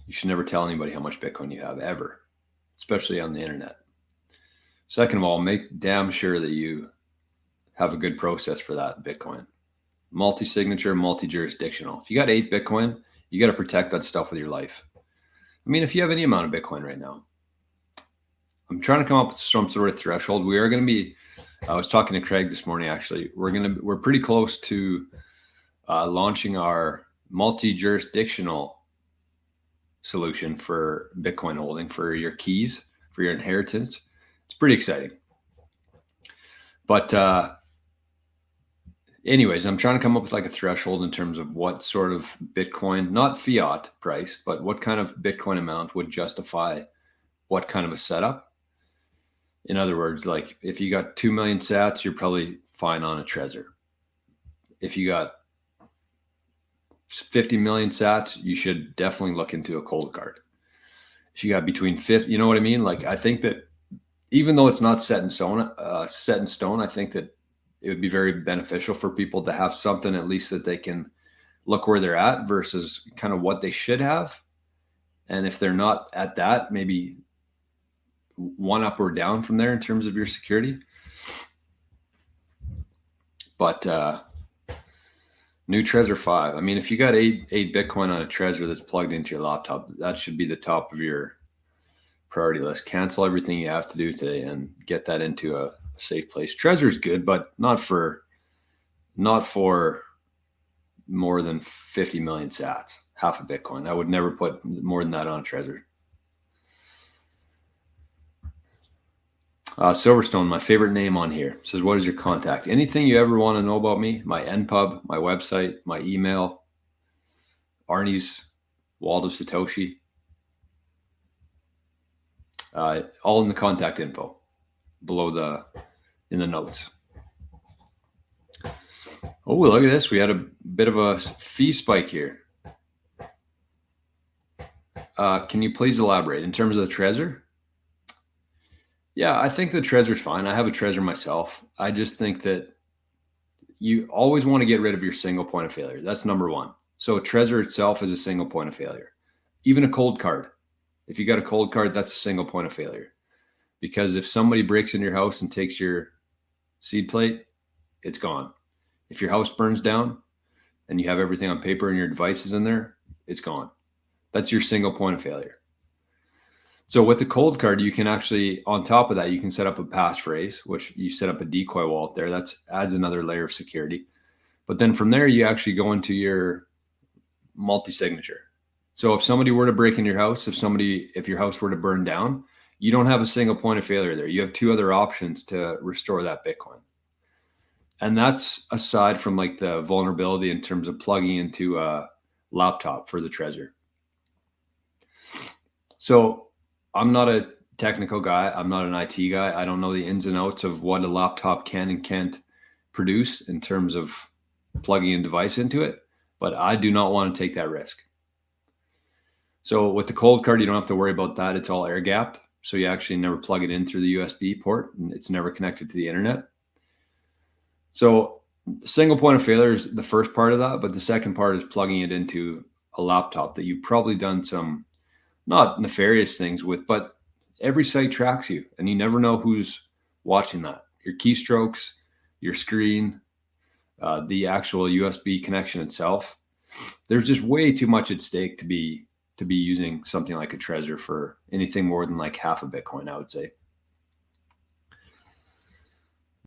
You should never tell anybody how much Bitcoin you have ever, especially on the internet. Second of all, make damn sure that you have a good process for that Bitcoin. Multi-signature, multi-jurisdictional. If you got 8 Bitcoin, you got to protect that stuff with your life. I mean, if you have any amount of Bitcoin right now, I'm trying to come up with some sort of threshold. We are going to be, I was talking to Craig this morning, actually, we're pretty close to launching our multi-jurisdictional solution for Bitcoin holding for your keys, for your inheritance. It's pretty exciting. But anyways, I'm trying to come up with like a threshold in terms of what sort of Bitcoin, not fiat price, but what kind of Bitcoin amount would justify what kind of a setup. In other words, like if you got 2 million sats, you're probably fine on a Trezor. If you got 50 million sats, you should definitely look into a cold card. If you got between 50, you know what I mean? Like, I think that even though it's not set in stone, I think that it would be very beneficial for people to have something at least that they can look where they're at versus kind of what they should have. And if they're not at that, maybe one up or down from there in terms of your security. But new Trezor 5. I mean, if you got eight Bitcoin on a Trezor that's plugged into your laptop, that should be the top of your priority list. Cancel everything you have to do today and get that into a safe place. Trezor is good, but not for more than 50 million sats, half a Bitcoin. I would never put more than that on a Trezor. Silverstone, my favorite name on here, says, what is your contact? Anything you ever want to know about me, my NPub, my website, my email, Arnie's Waldo Satoshi, all in the contact info below in the notes. Oh, look at this. We had a bit of a fee spike here. Can you please elaborate in terms of the Trezor? Yeah, I think the Trezor's fine. I have a Trezor myself. I just think that you always want to get rid of your single point of failure. That's number one. So a Trezor itself is a single point of failure. Even a cold card. If you got a cold card, that's a single point of failure. Because if somebody breaks in your house and takes your seed plate, it's gone. If your house burns down and you have everything on paper and your devices in there, it's gone. That's your single point of failure. So with the cold card, you can actually, on top of that, you can set up a passphrase, which you set up a decoy wallet there. That adds another layer of security. But then from there, you actually go into your multi-signature. So if somebody were to break in your house, if your house were to burn down, you don't have a single point of failure there. You have 2 other options to restore that Bitcoin. And that's aside from like the vulnerability in terms of plugging into a laptop for the Trezor. So I'm not a technical guy. I'm not an IT guy. I don't know the ins and outs of what a laptop can and can't produce in terms of plugging a device into it, but I do not want to take that risk. So with the cold card, you don't have to worry about that. It's all air gapped. So you actually never plug it in through the USB port and it's never connected to the internet. So single point of failure is the first part of that, but the second part is plugging it into a laptop that you've probably done some not nefarious things with, but every site tracks you and you never know who's watching that. Your keystrokes, your screen, the actual USB connection itself. There's just way too much at stake to be using something like a Trezor for anything more than like half a Bitcoin, I would say.